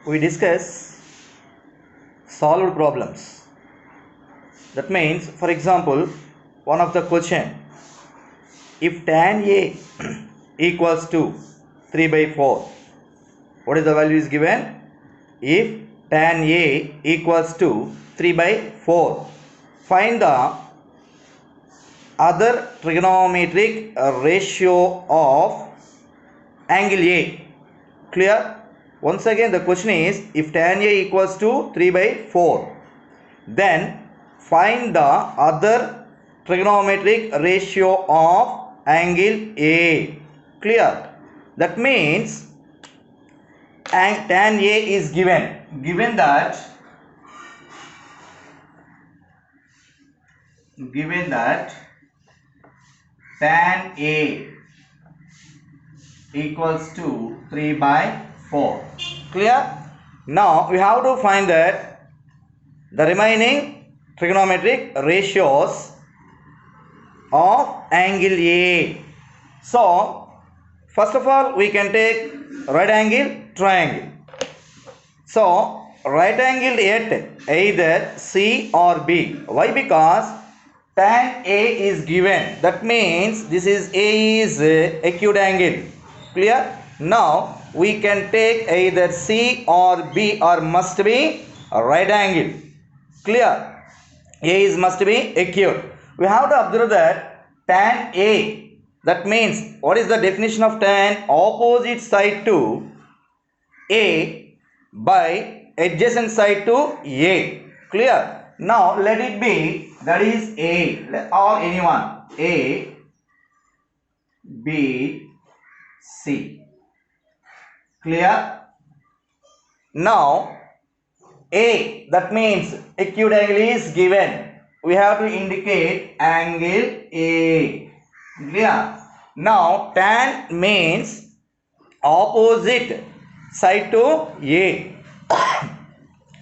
we discuss solved problems. That means, for example, one of the question, if tan A equals to 3 by 4, what is the value is given? If tan A equals to 3 by 4, find the other trigonometric ratio of angle A. Clear? Once again the question is, if tan A equals to 3 by 4, then find the other trigonometric ratio of angle A. Clear? That means tan A is given that tan A equals to 3 by 4. Clear? Now we have to find that the remaining trigonometric ratios of angle A. So first of all we can take right angle triangle. So right angle at either C or B. Why? Because tan A is given. That means this is A is acute angle. Clear? Now we can take either C or B, or must be a right angle. Clear? A is must be acute. We have to observe that tan A, that means what is the definition of tan? Opposite side to A by adjacent side to A. Clear? Now let it be, that is A or anyone, A, B, C. Clear? Now A, that means acute angle is given. We have to indicate angle A. Clear? Now tan means opposite side to A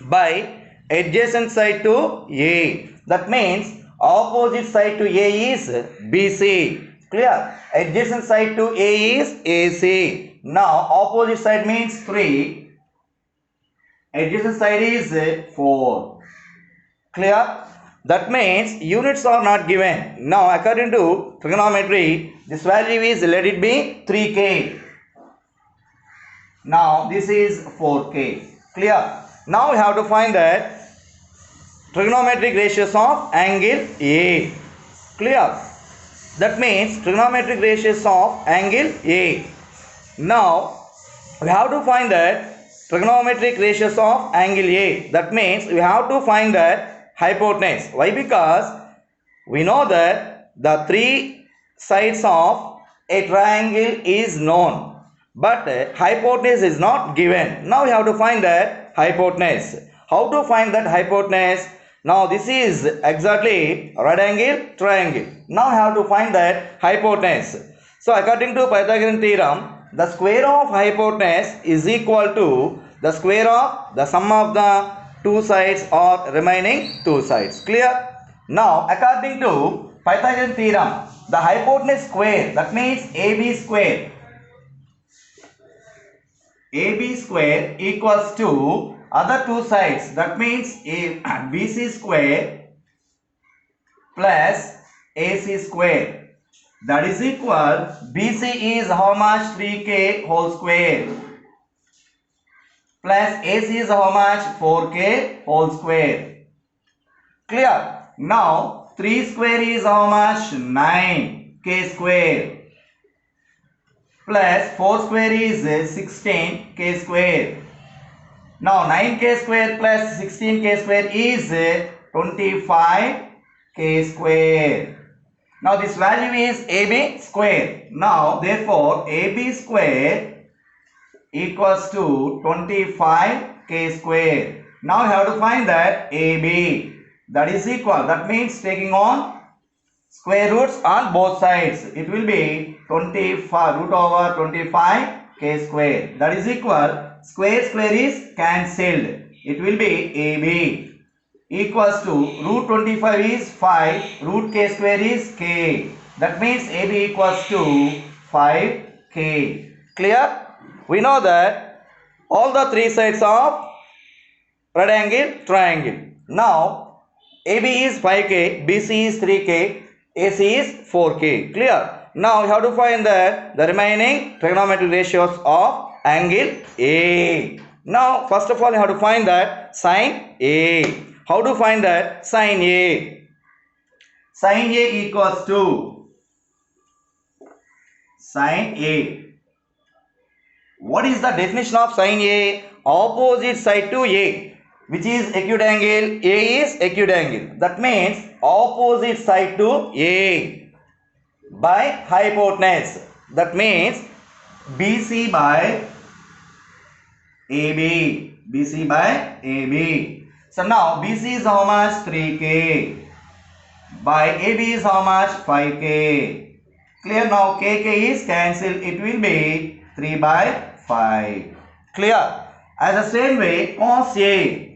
by adjacent side to A. That means opposite side to A is BC. Clear? Adjacent side to A is AC. Now opposite side means 3. Adjacent side is 4. Clear? That means units are not given. Now according to trigonometry, this value is, let it be 3K. Now this is 4K. Clear? Now we have to find that trigonometric ratios of angle A. Clear? That means trigonometric ratios of angle A. Now we have to find that trigonometric ratios of angle A. That means we have to find that hypotenuse. Why? Because we know that the three sides of a triangle is known, but hypotenuse is not given. Now we have to find that hypotenuse. How to find that hypotenuse? Now this is exactly right angle triangle. Now we have to find that hypotenuse. So according to Pythagorean theorem, the square of hypotenuse is equal to the square of the sum of the two sides or remaining two sides. Clear? Now according to Pythagorean theorem, the hypotenuse square, that means AB square equals to other two sides, that means BC square plus AC square, that is equal, BC is how much? 3K whole square plus AC is how much? 4K whole square. Clear? Now 3 square is how much? 9K square plus 4 square is 16K square. Now 9K square plus 16K square is 25K square. Now this value is AB square. Now therefore AB square equals to 25K square. Now we have to find that AB, that is equal, that means taking on square roots on both sides, it will be 25 root over 25K square, that is equal, square is cancelled, it will be AB equals to root 25 is 5, root K square is K, that means AB equals to 5K. Clear? We know that all the three sides of right angle triangle. Now AB is 5k, BC is 3k, AC is 4k. Clear? Now you have to find the remaining trigonometric ratios of angle A. Now first of all you have to find that sine A. How to find that sine A? Sine A equals to sine A. What is the definition of sine A? Opposite side to A, which is acute angle. A is acute angle. That means opposite side to A by hypotenuse. That means BC by AB. BC by AB. So now BC is how much? 3k. By AB is how much? 5k. Clear? Now kk is cancelled. It will be 3 by 5. Clear? As the same way, cos A.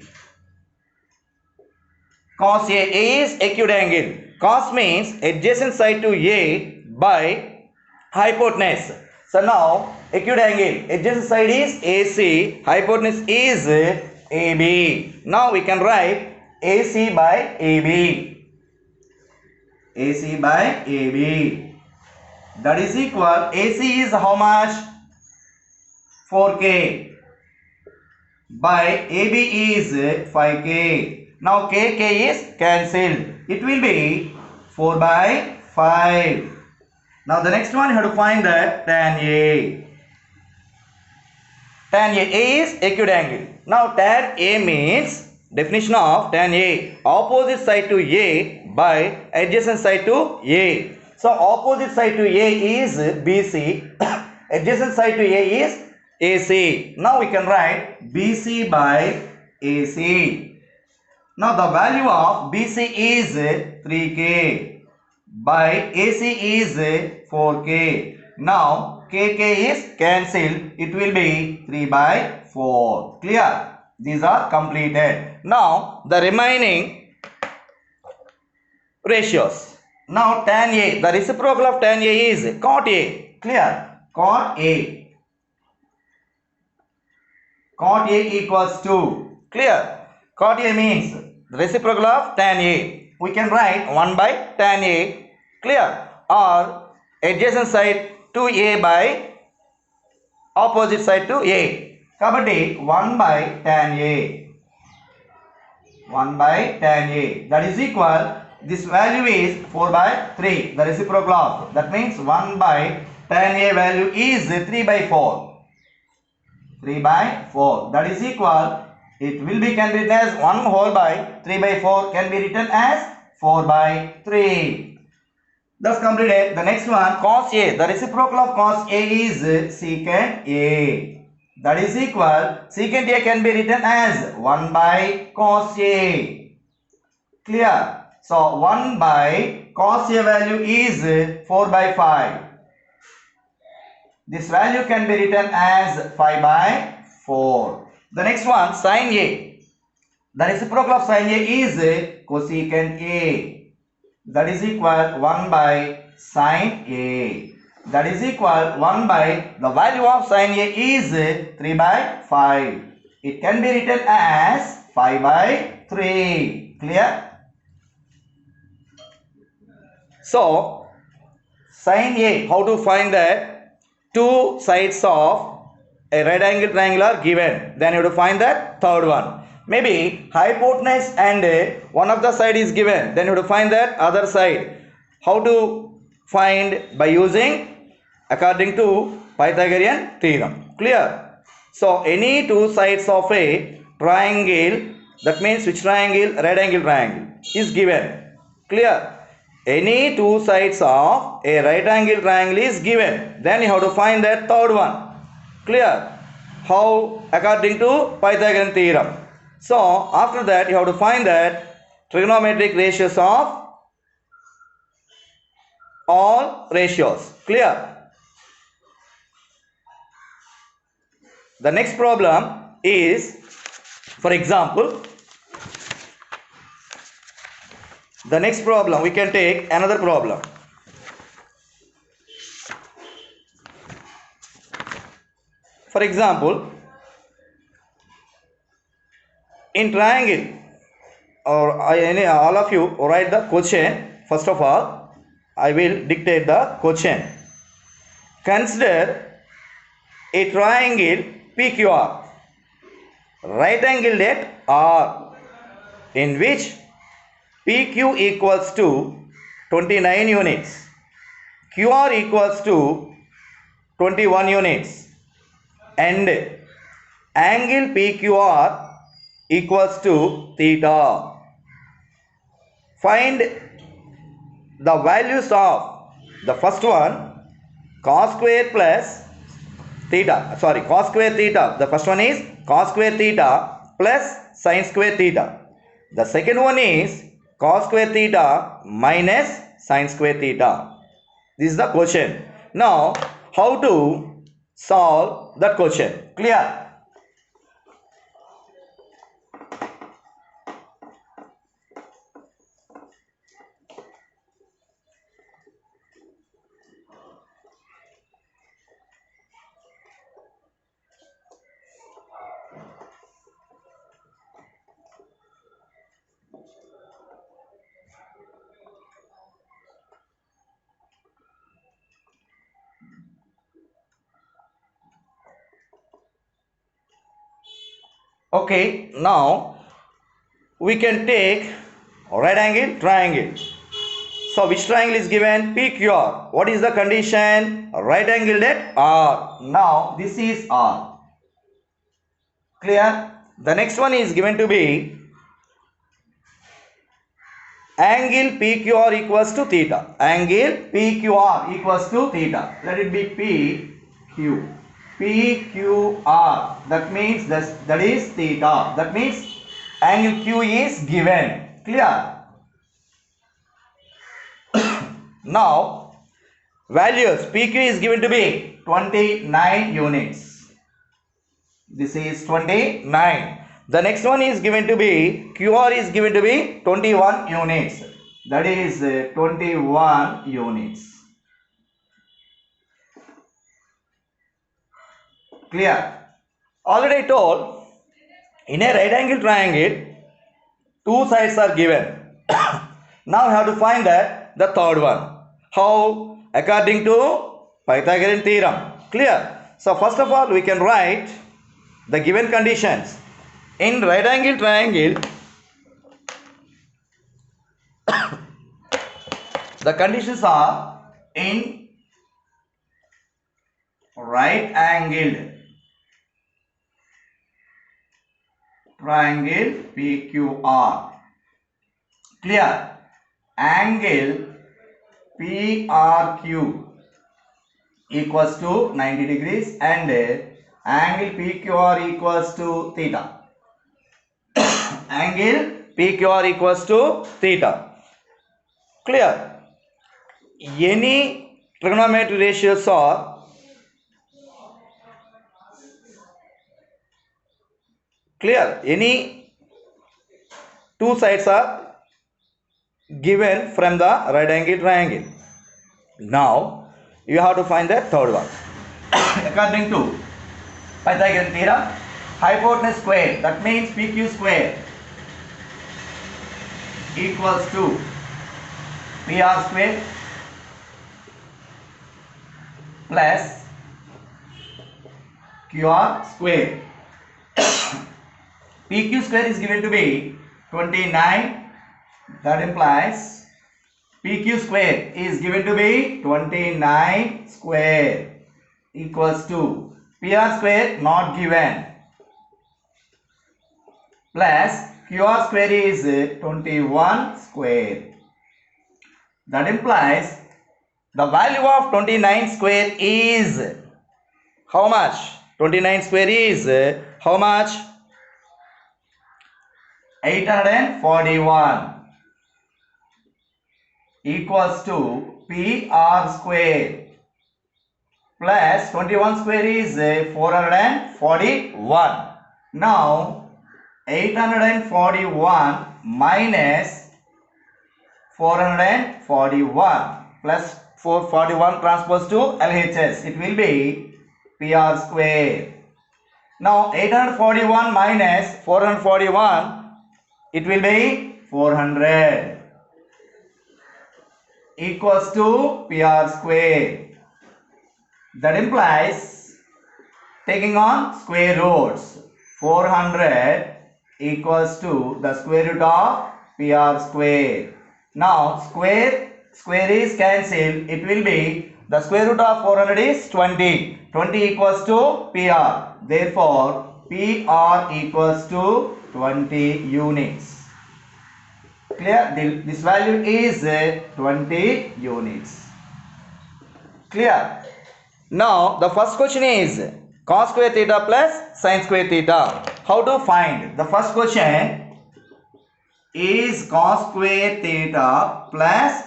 Cos A is acute angle. Cos means adjacent side to A by hypotenuse. So now acute angle, adjacent side is AC, hypotenuse is AB. Now we can write AC by AB. AC by AB. That is equal, AC is how much? 4k. By AB is 5k. Now kk is cancelled. It will be 4 by 5. Now the next one you have to find that tan A. Tan A is acute angle. Now tan A means, definition of tan A, opposite side to A by adjacent side to A. So opposite side to A is BC, adjacent side to A is AC. Now we can write BC by AC. Now the value of BC is 3k by AC is 4k. Now kk is cancelled. It will be 3 by 4. Clear? These are completed. Now the remaining ratios. Now tan A, the reciprocal of tan A is cot A. Clear? Cot A. Cot A equals 2. Clear? Cot A means the reciprocal of tan A. We can write 1 by tan A. Clear? Or adjacent side to A by opposite side to A. Kabatti 1 by tan A. 1 by tan A. That is equal, this value is 4 by 3. The reciprocal of. That means 1 by tan A value is 3 by 4. 3 by 4. That is equal, it will be can be written as 1 whole by 3 by 4 can be written as 4 by 3. Thus completed. The next one, cos A. The reciprocal of cos A is secant A. That is equal, secant A can be written as 1 by cos A. Clear? So 1 by cos A value is 4 by 5. This value can be written as 5 by 4. The next one, sin A. The reciprocal of sin A is cosecant A. That is equal 1 by sin A. That is equal 1 by, the value of sin A is 3 by 5. It can be written as 5 by 3. Clear? So, sin A, how to find that? Two sides of a right angle triangle are given. Then you have to find that third one. Maybe hypotenuse and one of the side is given. Then you have to find that other side. How to find? By using according to Pythagorean theorem. Clear? So any two sides of a triangle, that means which triangle? Right angle triangle is given. Clear? Any two sides of a right angle triangle is given. Then you have to find that third one. Clear? How? According to Pythagorean theorem. So after that you have to find that trigonometric ratios of all ratios. Clear? The next problem is, for example, the next problem, we can take another problem. For example, in triangle, or all of you write the question. First of all, I will dictate the question. Consider a triangle PQR, right angled at R, in which PQ equals to 29 units, QR equals to 21 units, and angle PQR equals to theta. Find the values of the first one, cos square plus theta. Sorry, cos square theta. The first one is cos square theta plus sin square theta. The second one is cos square theta minus sin square theta. This is the question. Now, how to solve that question? Clear? Okay, now we can take right angle triangle. So which triangle is given? PQR. What is the condition? Right angled at R. Now this is R. Clear? The next one is given to be angle PQR equals to theta. Angle PQR equals to theta. Let it be PQ. PQR. That means that is theta. That means angle Q is given. Clear? Now values, PQ is given to be 29 units. This is 29. The next one is given to be QR is given to be 21 units. That is 21 units. Clear? Already told, in a right angle triangle, two sides are given. Now we have to find that the third one. How? According to Pythagorean theorem. Clear? So first of all, we can write the given conditions. In right angle triangle, the conditions are in right angled triangle PQR. Clear? Angle PRQ equals to 90 degrees and angle PQR equals to theta. Angle PQR equals to theta. Clear? Any trigonometry ratios are clear. Any two sides are given from the right angle triangle. Now you have to find the third one. According to Pythagorean theorem, hypotenuse square, that means PQ square, equals to PR square plus QR square. PQ square is given to be 29. That implies PQ square is given to be 29 square equals to PR square not given plus QR square is 21 square. That implies the value of 29 square is how much? 29 square is how much? 841 equals to PR square plus 21 square is 441. Now 841 minus 441 plus 441 transpose to LHS. It will be PR square. Now 841 minus 441, it will be 400 equals to PR square. That implies taking on square roots. 400 equals to the square root of PR square. Now square is cancelled. It will be the square root of 400 is 20. 20 equals to PR. Therefore, PR equals to 20 units. Clear? This value is 20 units. Clear? Now, the first question is cos square theta plus sin square theta. How to find? The first question is cos square theta plus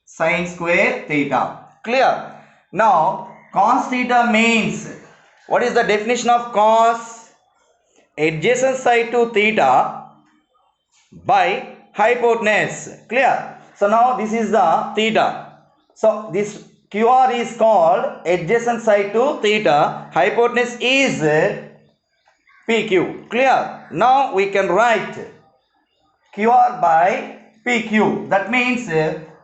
sin square theta. Clear? Now, cos theta means, what is the definition of cos? Adjacent side to theta by hypotenuse. Clear? So now this is the theta. So this QR is called adjacent side to theta. Hypotenuse is PQ. Clear? Now we can write QR by PQ. That means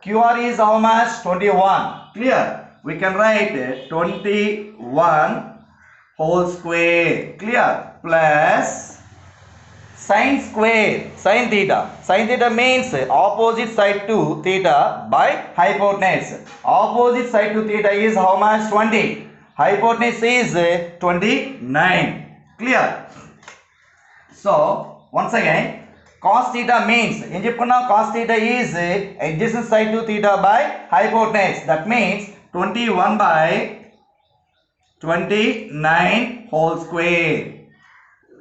QR is how much? 21. Clear? We can write 21 whole square. Clear? Plus sin square, sin theta. Sin theta means opposite side to theta by hypotenuse. Opposite side to theta is how much? 20. Hypotenuse is 29. Clear? So, once again, cos theta means, cos theta is adjacent side to theta by hypotenuse. That means 21 by 29 whole square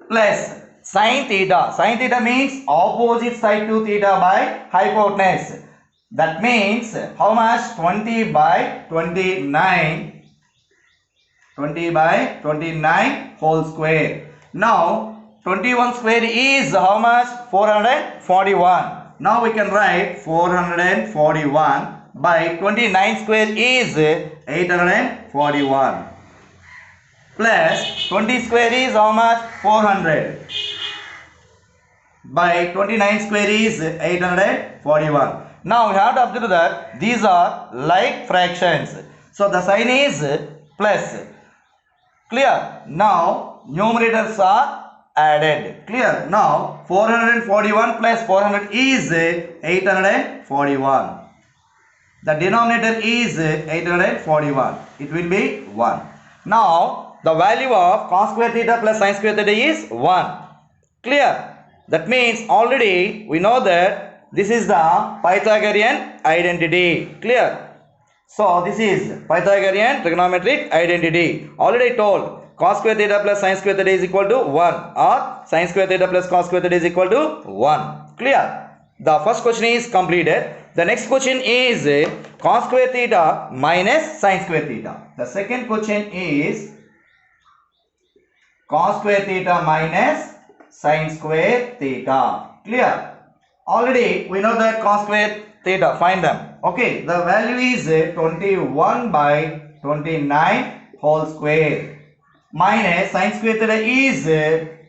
plus sin theta. Sin theta means opposite side to theta by hypotenuse. That means how much? 20 by 29. 20 by 29 whole square. Now 21 square is how much? 441. Now we can write 441 by 29 square is 841 plus 20 square is how much? 400 by 29 square is 841. Now we have to observe that these are like fractions. So the sign is plus. Clear? Now numerators are added. Clear? Now 441 plus 400 is 841. The denominator is 841. It will be 1. Now the value of cos square theta plus sin square theta is 1. Clear? That means already we know that this is the Pythagorean identity. Clear? So this is Pythagorean trigonometric identity. Already told cos square theta plus sin square theta is equal to 1 or sin square theta plus cos square theta is equal to 1. Clear? The first question is completed. The next question is cos square theta minus sin square theta. The second question is cos square theta minus sin square theta. Clear? Already we know that cos square theta. Find them. Okay. The value is 21 by 29 whole square minus sin square theta is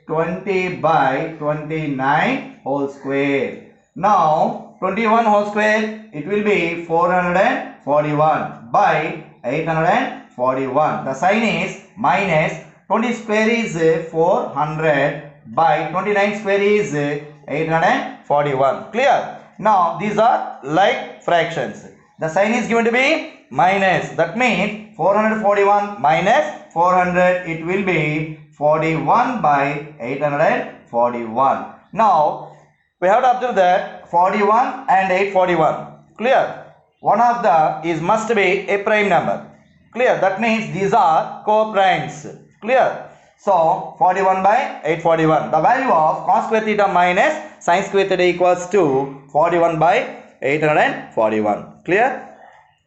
20 by 29 whole square. Now 21 whole square, it will be 441 by 841. The sign is minus 20 square is 400 by 29 square is 841. Clear? Now these are like fractions. The sign is given to be minus. That means 441 minus 400, it will be 41 by 841. Now we have to observe that 41 and 841. Clear? One of the is must be a prime number. Clear? That means these are co-primes. Clear? So 41 by 841. The value of cos square theta minus sin square theta equals to 41 by 841. Clear?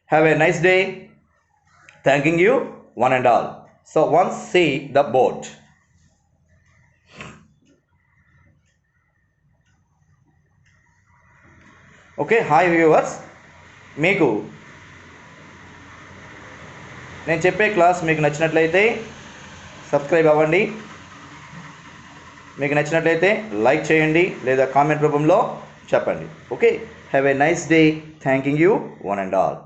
Have a nice day. Thanking you one and all. So once see the board. Okay hi viewers, మీకు నేను చెప్పే class మీకు నచ్చినట్లయితే subscribe అవ్వండి, మీకు నచ్చినట్లయితే like చేయండి లేదా కామెంట్ రూపంలో చెప్పండి. Okay, have a nice day. Thanking you one and all.